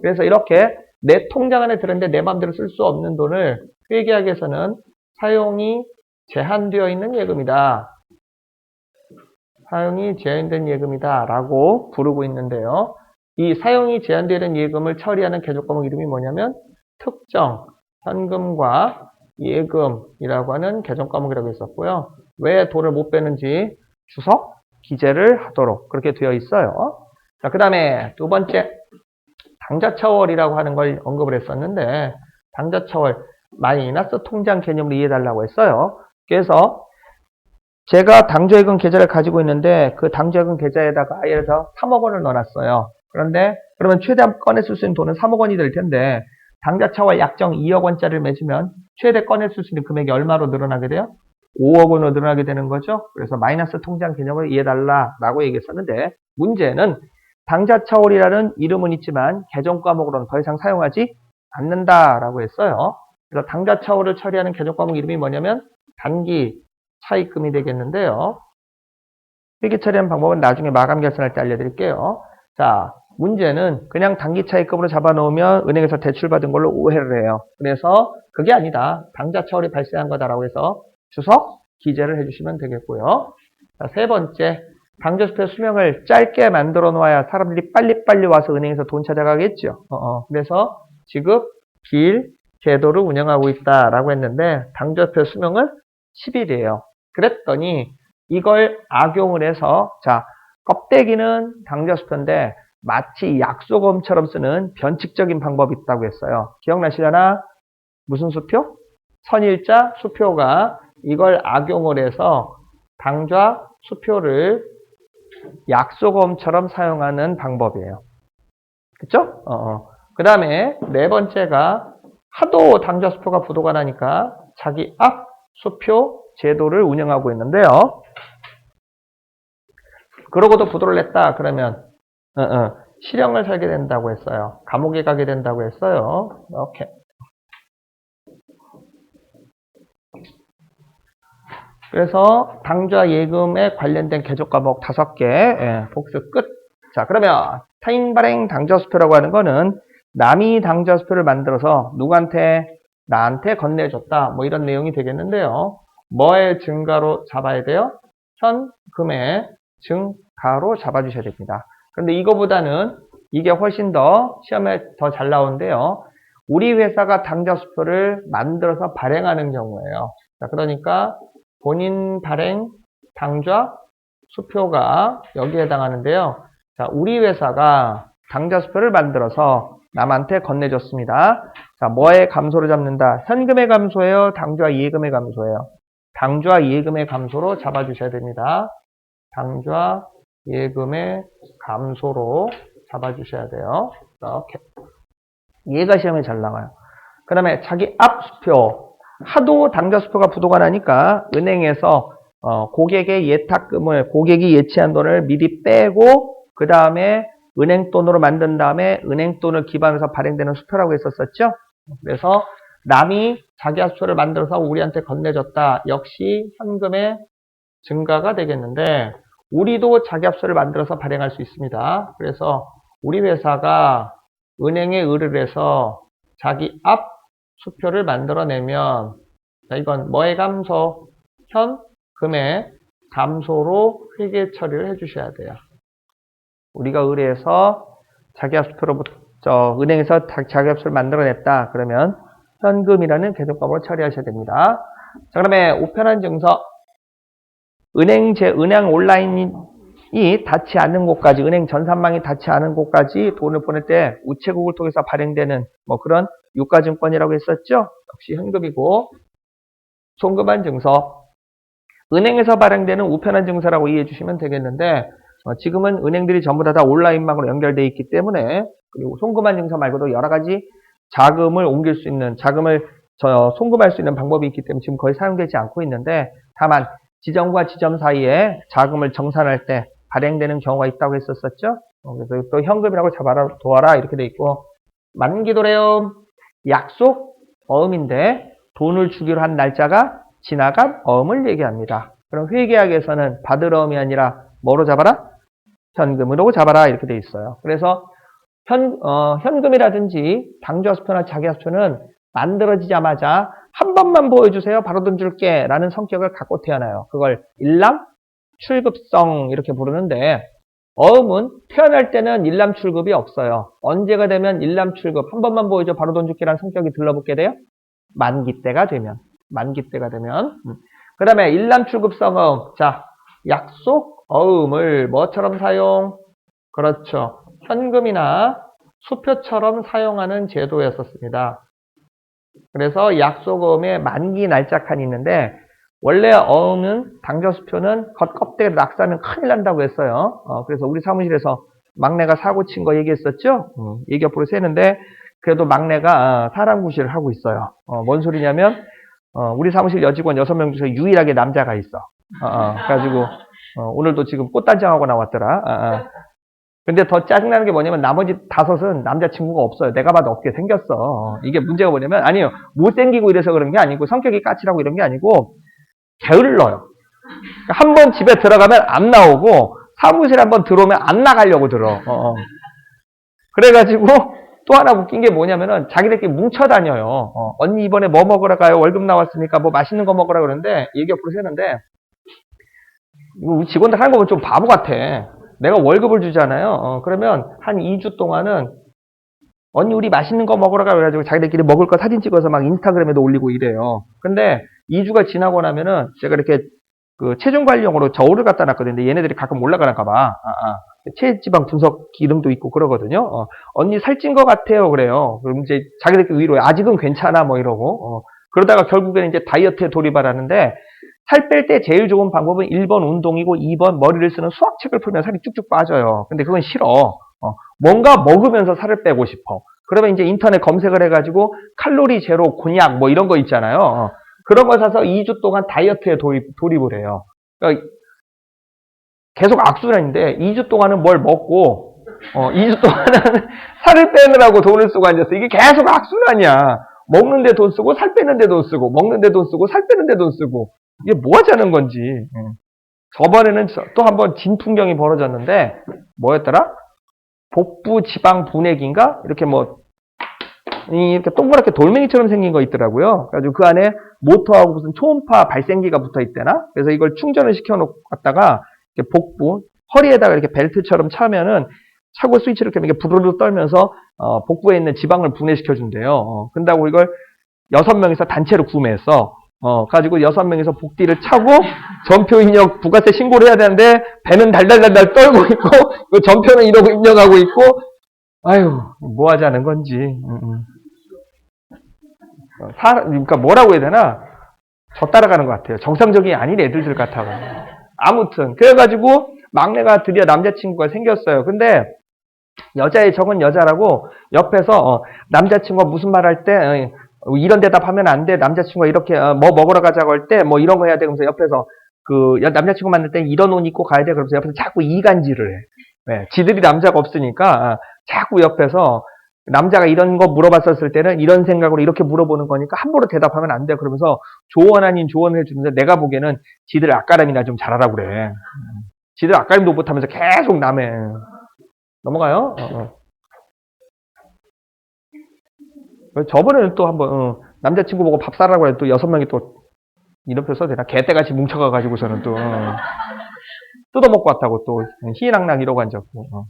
A: 그래서 이렇게 내 통장 안에 들었는데 내 마음대로 쓸 수 없는 돈을 회계학에서는 사용이 제한되어 있는 예금이다. 사용이 제한된 예금이다 라고 부르고 있는데요. 이 사용이 제한되는 예금을 처리하는 개조 과목 이름이 뭐냐면 특정 현금과 예금이라고 하는 개정 과목이라고 있었고요. 왜 돈을 못 빼는지 주석 기재를 하도록 그렇게 되어 있어요. 자, 그 다음에 두 번째 당좌처월이라고 하는 걸 언급을 했었는데 당좌처월 마이너스 통장 개념으로 이해해달라고 했어요. 그래서 제가 당좌예금 계좌를 가지고 있는데 그 당좌예금 계좌에다가 예를 들어서 3억 원을 넣어놨어요. 그런데 그러면 최대한 꺼내 쓸 수 있는 돈은 3억 원이 될 텐데 당좌처월 약정 2억 원짜리를 맺으면 최대 꺼내 쓸 수 있는 금액이 얼마로 늘어나게 돼요? 5억 원으로 늘어나게 되는 거죠. 그래서 마이너스 통장 개념을 이해해달라고 얘기했었는데 문제는 당좌처월이라는 이름은 있지만 개정 과목으로는 더 이상 사용하지 않는다라고 했어요. 그래서 당좌처월을 처리하는 개정 과목 이름이 뭐냐면 단기 차입금이 되겠는데요. 회계 처리하는 방법은 나중에 마감 결산할 때 알려드릴게요. 자, 문제는 그냥 단기 차입금으로 잡아놓으면 은행에서 대출받은 걸로 오해를 해요. 그래서 그게 아니다. 당좌처월이 발생한 거다라고 해서 주석 기재를 해주시면 되겠고요. 자, 세 번째, 당좌수표 수명을 짧게 만들어 놓아야 사람들이 빨리빨리 와서 은행에서 돈 찾아가겠죠. 그래서 지급 길 제도를 운영하고 있다라고 했는데 당좌수표 수명은 10일이에요. 그랬더니 이걸 악용을 해서 자, 껍데기는 당좌수표인데 마치 약속음처럼 쓰는 변칙적인 방법이 있다고 했어요. 기억나시려나? 무슨 수표? 선일자 수표가 이걸 악용을 해서 당좌 수표를 약속음처럼 사용하는 방법이에요. 그쵸? 그 다음에 네 번째가 하도 당좌 수표가 부도가 나니까 자기 앞 수표 제도를 운영하고 있는데요. 그러고도 부도를 냈다 그러면 실형을 살게 된다고 했어요. 감옥에 가게 된다고 했어요. 이렇게. 그래서 당좌 예금에 관련된 개조 과목 5개 복습 끝. 자, 그러면 타인 발행 당좌 수표라고 하는 거는 남이 당좌 수표를 만들어서 누구한테 나한테 건네줬다 뭐 이런 내용이 되겠는데요. 뭐의 증가로 잡아야 돼요? 현금의 증가로 잡아주셔야 됩니다. 그런데 이거보다는 이게 훨씬 더 시험에 더 잘 나오는데요. 우리 회사가 당좌 수표를 만들어서 발행하는 경우예요. 자, 그러니까 본인 발행 당좌 수표가 여기에 해당하는데요. 자, 우리 회사가 당좌 수표를 만들어서 남한테 건네줬습니다. 자, 뭐의 감소로 잡는다? 현금의 감소예요? 당좌 예금의 감소예요? 당좌 예금의 감소로 잡아주셔야 됩니다. 당좌 예금의 감소로 잡아주셔야 돼요. 이렇게. 얘가 시험에 잘 나와요. 그 다음에 자기 앞 수표. 하도 당좌 수표가 부도가 나니까 은행에서 고객의 예탁금을, 고객이 예치한 돈을 미리 빼고, 그 다음에 은행 돈으로 만든 다음에 은행 돈을 기반으로 발행되는 수표라고 했었었죠. 그래서 남이 자기합수표를 만들어서 우리한테 건네줬다. 역시 현금의 증가가 되겠는데, 우리도 자기합수표를 만들어서 발행할 수 있습니다. 그래서 우리 회사가 은행에 의뢰를 해서 자기 앞 수표를 만들어내면, 자, 이건 뭐의 감소? 현금의 감소로 회계 처리를 해주셔야 돼요. 우리가 의뢰해서 자기합수표로부터 은행에서 자기합수표를 만들어냈다. 그러면 현금이라는 계속값으로 처리하셔야 됩니다. 자, 그다음에 우편한 증서. 은행 온라인이 닿지 않는 곳까지, 은행 전산망이 닿지 않은 곳까지 돈을 보낼 때 우체국을 통해서 발행되는 뭐 그런 유가증권이라고 했었죠. 역시 현금이고, 송금한 증서. 은행에서 발행되는 우편한 증서라고 이해해 주시면 되겠는데, 지금은 은행들이 전부 다 온라인망으로 연결되어 있기 때문에, 그리고 송금한 증서 말고도 여러 가지 자금을 옮길 수 있는, 자금을 송금할 수 있는 방법이 있기 때문에 지금 거의 사용되지 않고 있는데, 다만 지점과 지점 사이에 자금을 정산할 때 발행되는 경우가 있다고 했었었죠. 그래서 또 현금이라고 잡아라, 도와라 이렇게 돼 있고, 만기도래요. 약속 어음인데 돈을 주기로 한 날짜가 지나간 어음을 얘기합니다. 그럼 회계학에서는 받을 어음이 아니라 뭐로 잡아라? 현금으로 잡아라 이렇게 돼 있어요. 그래서 현금이라든지 당좌수표나 자기합수표는 만들어지자마자 한 번만 보여주세요. 바로 돈 줄게 라는 성격을 갖고 태어나요. 그걸 일람 출급성 이렇게 부르는데, 어음은 태어날 때는 일람 출급이 없어요. 언제가 되면 일람 출급, 한 번만 보여줘 바로 돈 줄게 라는 성격이 들러붙게 돼요? 만기 때가 되면. 그 다음에 일람 출급성 어음. 자, 약속 어음을 뭐처럼 사용? 그렇죠. 현금이나 수표처럼 사용하는 제도였었습니다. 그래서 약속어음에 만기 날짜칸이 있는데, 원래 어음은 당좌수표는 겉껍데기를 낙서하면 큰일 난다고 했어요. 그래서 우리 사무실에서 막내가 사고 친 거 얘기했었죠. 얘기 옆으로 새는데, 그래도 막내가 사람 구실을 하고 있어요. 뭔 소리냐면, 우리 사무실 여직원 6명 중에서 유일하게 남자가 있어. 그래가지고 오늘도 지금 꽃단장하고 나왔더라. 근데 더 짜증나는 게 뭐냐면 나머지 5은 남자친구가 없어요. 내가 봐도 없게 생겼어. 이게 문제가 뭐냐면, 아니요, 못생기고 이래서 그런 게 아니고, 성격이 까칠하고 이런 게 아니고, 게을러요. 한 번 집에 들어가면 안 나오고, 사무실에 한번 들어오면 안 나가려고 들어. 그래가지고 또 하나 웃긴 게 뭐냐면은 자기들끼리 뭉쳐 다녀요. 언니 이번에 뭐 먹으러 가요? 월급 나왔으니까 뭐 맛있는 거 먹으라 그러는데, 얘기 옆으로 새는데, 우리 직원들 하는 거 보면 좀 바보 같아. 내가 월급을 주잖아요. 그러면 한 2주 동안은 언니 우리 맛있는 거 먹으러 가 그래가지고 자기들끼리 먹을 거 사진 찍어서 막 인스타그램에도 올리고 이래요. 근데 2주가 지나고 나면은 제가 이렇게 그 체중 관리용으로 저울을 갖다 놨거든요. 근데 얘네들이 가끔 올라가나 봐. 체지방 분석 기능도 있고 그러거든요. 언니 살찐 것 같아요. 그래요. 그럼 이제 자기들끼리 위로해. 아직은 괜찮아 뭐 이러고. 그러다가 결국에는 이제 다이어트에 돌입하라는데, 살 뺄 때 제일 좋은 방법은 1번 운동이고 2번 머리를 쓰는 수학책을 풀면 살이 쭉쭉 빠져요. 근데 그건 싫어. 뭔가 먹으면서 살을 빼고 싶어. 그러면 이제 인터넷 검색을 해가지고 칼로리 제로 곤약 뭐 이런 거 있잖아요. 그런 거 사서 2주 동안 다이어트에 돌입을 해요. 그러니까 계속 악순환인데 2주 동안은 뭘 먹고 2주 동안은 살을 빼느라고 돈을 쓰고 앉았어. 이게 계속 악순환이야. 먹는데 돈 쓰고 살 빼는데 돈 쓰고 먹는데 돈 쓰고 살 빼는데 돈 쓰고, 이게 뭐 하자는 건지. 저번에는 또 한번 진풍경이 벌어졌는데, 뭐였더라? 복부 지방 분해기인가? 이렇게 이렇게 동그랗게 돌멩이처럼 생긴 거 있더라고요. 그래가지고 그 안에 모터하고 무슨 초음파 발생기가 붙어 있대나? 그래서 이걸 충전을 시켜놓고 갔다가, 이렇게 복부, 허리에다가 이렇게 벨트처럼 차면은, 차고 스위치를 이렇게 부르르 떨면서, 복부에 있는 지방을 분해시켜준대요. 근다고 이걸 6명이서 단체로 구매했어. 가지고 6명이서 복뒤를 차고 전표 입력 부가세 신고를 해야 되는데, 배는 달달달달 떨고 있고, 그 전표는 이러고 입력하고 있고, 아유, 뭐 하자는 건지. 그러니까 뭐라고 해야 되나? 저 따라가는 것 같아요. 정상적이 아닌 애들들 같아요. 아무튼 그래가지고 막내가 드디어 남자친구가 생겼어요. 근데 여자의 적은 여자라고 옆에서 남자친구가 무슨 말 할 때 이런 대답하면 안 돼. 남자친구가 이렇게 뭐 먹으러 가자고 할 때 뭐 이런 거 해야 돼. 그러면서 옆에서 남자친구 만날 때 이런 옷 입고 가야 돼. 그러면서 옆에서 자꾸 이간질을 해. 네, 지들이 남자가 없으니까 자꾸 옆에서 남자가 이런 거 물어봤었을 때는 이런 생각으로 이렇게 물어보는 거니까 함부로 대답하면 안 돼. 그러면서 조언 아닌 조언을 해주는데 내가 보기에는 지들 앞가림이나 좀 잘하라고 그래. 지들 앞가림도 못하면서 계속 남의. 넘어가요? 저번에는 또 한번 남자친구 보고 밥 사라고 해도 또 6명이 또 이런 표 써도 되나? 개떼같이 뭉쳐가가지고서는 또 뜯어먹고 왔다고 또 희낙낙 이러고 앉았고.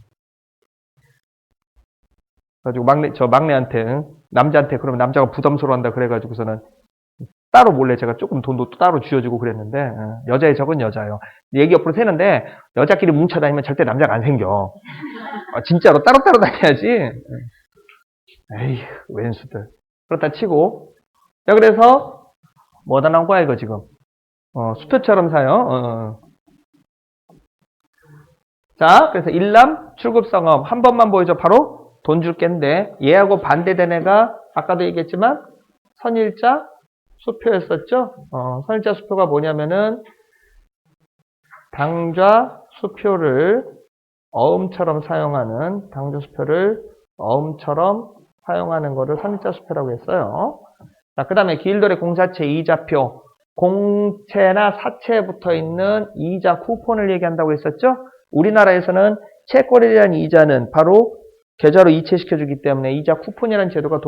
A: 그래가지고 막내한테 남자한테 그러면 남자가 부담스러워한다 그래가지고서는 따로 몰래 제가 조금 돈도 따로 쥐어주고 그랬는데 여자의 적은 여자예요. 얘기 옆으로 새는데 여자끼리 뭉쳐다니면 절대 남자가 안 생겨. 진짜로 따로따로 다녀야지. 에이 웬수들. 그렇다 치고 자 그래서 뭐다 나온 거야 이거 지금. 수표처럼 사요. 자 그래서 일남 출급성업 한 번만 보여줘. 바로 돈 줄 겐데 얘하고 반대된 애가 아까도 얘기했지만 선일자 수표였었죠. 선일자 수표가 뭐냐면은 당좌 수표를 어음처럼 사용하는 거를 선일자 수표라고 했어요. 자, 그 다음에 기일돌의 공사채 이자표, 공채나 사채에 붙어 있는 이자 쿠폰을 얘기한다고 했었죠. 우리나라에서는 채권에 대한 이자는 바로 계좌로 이체시켜주기 때문에 이자 쿠폰이라는 제도가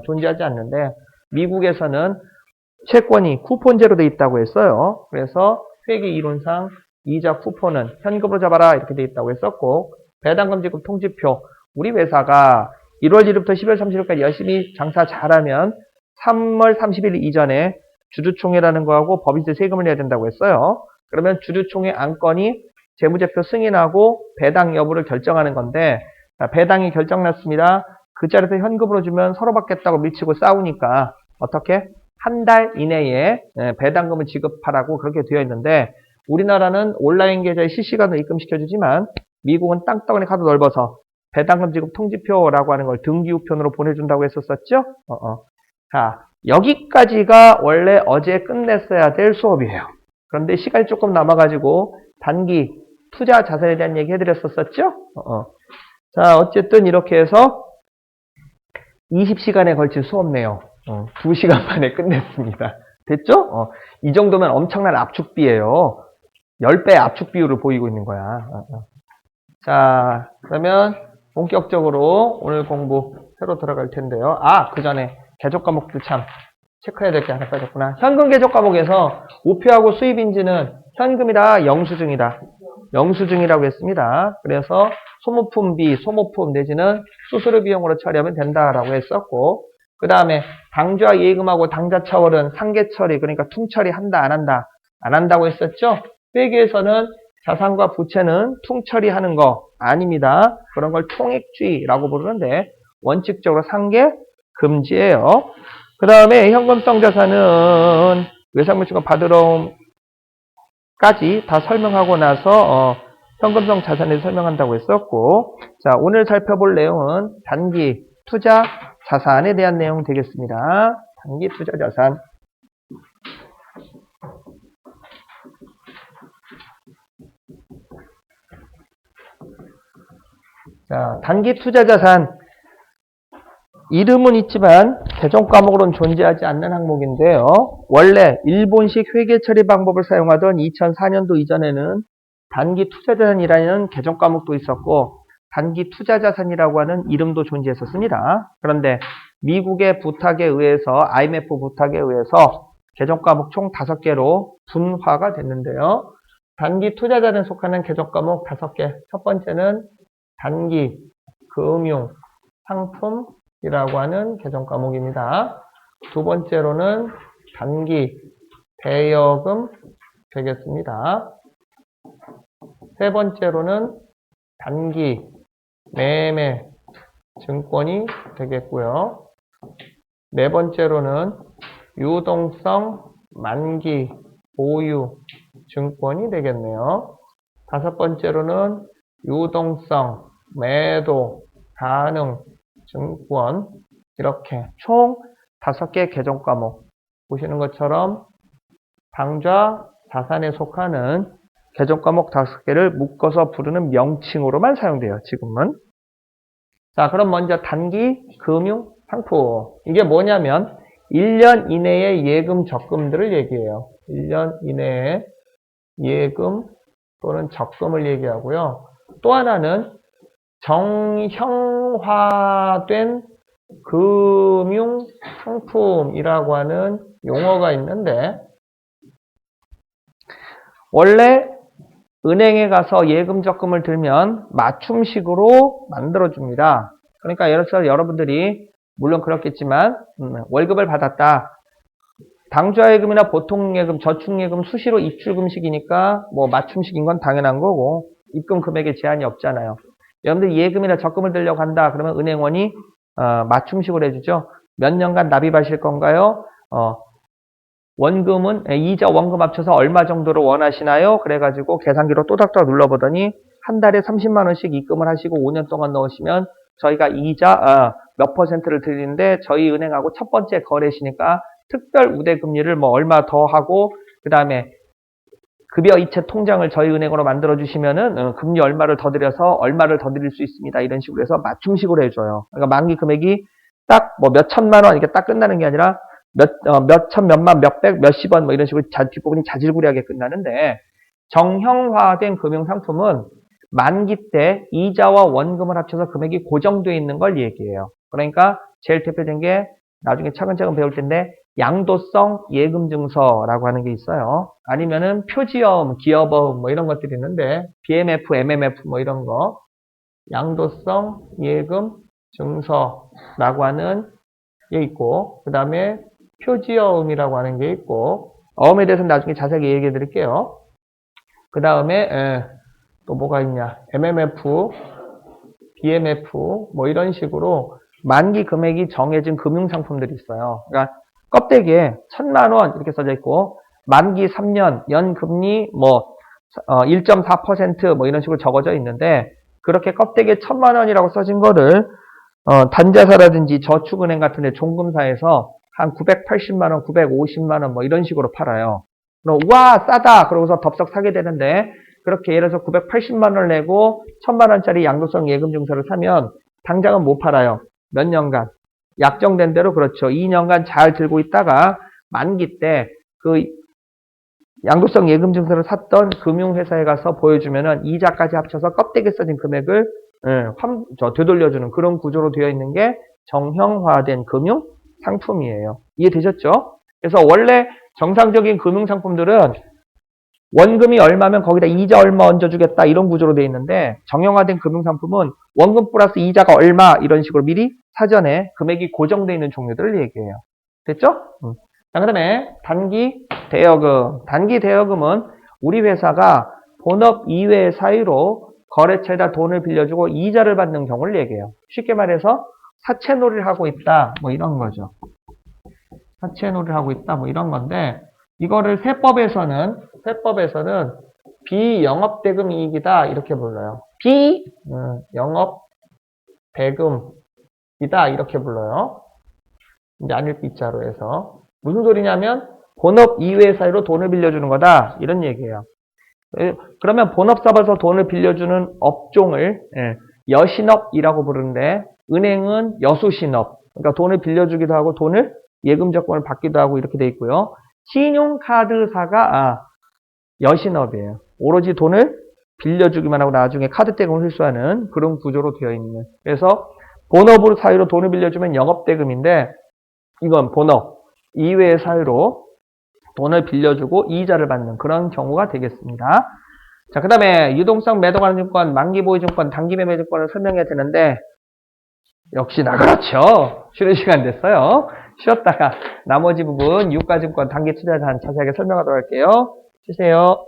A: 존재하지 않는데 미국에서는 채권이 쿠폰제로 되어 있다고 했어요. 그래서 회계 이론상 이자 쿠폰은 현금으로 잡아라 이렇게 되어 있다고 했었고 배당금 지급 통지표 우리 회사가 1월 1일부터 12월 30일까지 열심히 장사 잘하면 3월 30일 이전에 주주총회라는 거하고 법인세 세금을 내야 된다고 했어요. 그러면 주주총회 안건이 재무제표 승인하고 배당 여부를 결정하는 건데 배당이 결정났습니다. 그 자리에서 현금으로 주면 서로 받겠다고 밀치고 싸우니까 어떻게? 한 달 이내에 배당금을 지급하라고 그렇게 되어 있는데 우리나라는 온라인 계좌에 실시간으로 입금시켜주지만 미국은 땅덩어리 카드 넓어서 배당금 지급 통지표라고 하는 걸 등기우편으로 보내준다고 했었었죠? 자, 여기까지가 원래 어제 끝냈어야 될 수업이에요. 그런데 시간이 조금 남아가지고 단기 투자 자산에 대한 얘기 해드렸었었죠? 자, 어쨌든 이렇게 해서 20시간에 걸친 수업 내용 2시간 만에 끝냈습니다. 됐죠? 이 정도면 엄청난 압축비예요. 10배 압축 비율을 보이고 있는 거야. 자, 그러면 본격적으로 오늘 공부 새로 들어갈 텐데요. 그 전에 개족 과목도 참 체크해야 될 게 하나 빠졌구나. 현금 개족 과목에서 우표하고 수입인지는 현금이다, 영수증이다. 영수증이라고 했습니다. 그래서 소모품비, 소모품 내지는 수수료 비용으로 처리하면 된다라고 했었고 그 다음에 당좌 예금하고 당좌 처월은 상계 처리 그러니까 퉁처리 한다 안 한다 안 한다고 했었죠. 회계에서는 자산과 부채는 퉁처리하는 거 아닙니다. 그런 걸 총액주의라고 부르는데 원칙적으로 상계 금지예요. 그 다음에 현금성 자산은 외상물증권 받으러 까지 다 설명하고 나서 현금성 자산을 설명한다고 했었고 자 오늘 살펴볼 내용은 단기 투자 자산에 대한 내용 되겠습니다. 단기 투자 자산 자 단기 투자 자산 이름은 있지만 개정 과목으로는 존재하지 않는 항목인데요. 원래 일본식 회계 처리 방법을 사용하던 2004년도 이전에는 단기 투자자산이라는 개정 과목도 있었고 단기 투자자산이라고 하는 이름도 존재했었습니다. 그런데 미국의 부탁에 의해서 IMF 부탁에 의해서 개정 과목 총 5개로 분화가 됐는데요. 단기 투자자산에 속하는 개정 과목 5개. 첫 번째는 단기 금융 상품 이라고 하는 개정 과목입니다. 두 번째로는 단기 대여금 되겠습니다. 세 번째로는 단기 매매 증권이 되겠고요. 네 번째로는 유동성 만기 보유 증권이 되겠네요. 다섯 번째로는 유동성 매도 가능 증권 이렇게 총 5개 개정 과목 보시는 것처럼 당좌 자산에 속하는 개정 과목 5개를 묶어서 부르는 명칭으로만 사용돼요. 지금은. 자, 그럼 먼저 단기 금융 상품. 이게 뭐냐면 1년 이내의 예금 적금들을 얘기해요. 1년 이내에 예금 또는 적금을 얘기하고요. 또 하나는 정형화된 금융 상품이라고 하는 용어가 있는데, 원래 은행에 가서 예금 적금을 들면 맞춤식으로 만들어줍니다. 그러니까 예를 들어서 여러분들이 물론 그렇겠지만 월급을 받았다. 당좌예금이나 보통예금, 저축예금 수시로 입출금식이니까 뭐 맞춤식인 건 당연한 거고 입금 금액에 제한이 없잖아요. 여러분들 예금이나 적금을 들려고 한다. 그러면 은행원이 맞춤식으로 해주죠. 몇 년간 납입하실 건가요? 원금은 이자 원금 합쳐서 얼마 정도로 원하시나요? 그래가지고 계산기로 또닥또닥 눌러보더니 한 달에 30만 원씩 입금을 하시고 5년 동안 넣으시면 저희가 이자 몇 퍼센트를 드리는데 저희 은행하고 첫 번째 거래시니까 특별 우대 금리를 뭐 얼마 더 하고 그 다음에 급여 이체 통장을 저희 은행으로 만들어 주시면은 금리 얼마를 더 드려서 얼마를 더 드릴 수 있습니다. 이런 식으로 해서 맞춤식으로 해줘요. 그러니까 만기 금액이 딱 뭐 몇 천만 원 이렇게 딱 끝나는 게 아니라 몇천, 몇만, 몇백, 몇십 원, 뭐 이런 식으로 뒷부분이 자질구레하게 끝나는데, 정형화된 금융상품은 만기 때 이자와 원금을 합쳐서 금액이 고정되어 있는 걸 얘기해요. 그러니까 제일 대표적인 게 나중에 차근차근 배울 텐데, 양도성 예금증서라고 하는 게 있어요. 아니면은 표지어음, 기업어음 뭐 이런 것들이 있는데, BMF, MMF 뭐 이런 거, 양도성 예금증서라고 하는 게 있고, 그 다음에 표지어음이라고 하는 게 있고, 어음에 대해서는 나중에 자세하게 얘기해 드릴게요. 그 다음에 또 뭐가 있냐, MMF, BMF 뭐 이런 식으로 만기 금액이 정해진 금융상품들이 있어요. 그러니까 껍데기에 1,000만 원 이렇게 써져 있고 만기 3년 연금리 뭐 1.4% 뭐 이런 식으로 적어져 있는데, 그렇게 껍데기에 1,000만 원이라고 써진 거를 단자사라든지 저축은행 같은 데 종금사에서 한 980만 원, 950만 원 뭐 이런 식으로 팔아요. 그럼 와 싸다 그러고서 덥석 사게 되는데, 그렇게 예를 들어서 980만 원을 내고 1,000만 원짜리 양도성 예금 증서를 사면 당장은 못 팔아요. 몇 년간 약정된 대로, 그렇죠, 2년간 잘 들고 있다가 만기 때 그 양도성 예금 증서를 샀던 금융회사에 가서 보여주면은 이자까지 합쳐서 껍데기에 써진 금액을 되돌려주는 그런 구조로 되어 있는 게 정형화된 금융 상품이에요. 이해되셨죠? 그래서 원래 정상적인 금융 상품들은 원금이 얼마면 거기다 이자 얼마 얹어주겠다 이런 구조로 되어 있는데, 정형화된 금융 상품은 원금 플러스 이자가 얼마 이런 식으로 미리 사전에 금액이 고정되어 있는 종류들을 얘기해요. 됐죠? 자, 그 다음에 단기 대여금. 단기 대여금은 우리 회사가 본업 이외의 사유로 거래처에다 돈을 빌려주고 이자를 받는 경우를 얘기해요. 쉽게 말해서 사채놀이를 하고 있다 뭐 이런 거죠. 사채놀이를 하고 있다 뭐 이런 건데, 이거를 세법에서는 비영업대금 이익이다 이렇게 불러요. 비영업대금이다 이렇게 불러요. 이제 안일 빗자로 해서 무슨 소리냐면 본업 이외의 사유로 돈을 빌려주는 거다 이런 얘기예요. 그러면 본업사업에서 돈을 빌려주는 업종을 여신업이라고 부르는데, 은행은 여수신업, 그러니까 돈을 빌려주기도 하고 돈을 예금 적금을 받기도 하고 이렇게 돼 있고요. 신용카드사가 여신업이에요. 오로지 돈을 빌려주기만 하고 나중에 카드 대금을 흡수하는 그런 구조로 되어 있는. 그래서 본업으로 사유로 돈을 빌려주면 영업대금인데, 이건 본업 이외의 사유로 돈을 빌려주고 이자를 받는 그런 경우가 되겠습니다. 자, 그 다음에 유동성 매도가능 증권, 만기보유증권, 단기매매증권을 설명해야 되는데, 역시나 그렇죠. 쉬는 시간 됐어요. 쉬었다가 나머지 부분 유가증권, 단기투자자산 자세하게 설명하도록 할게요. 쉬세요.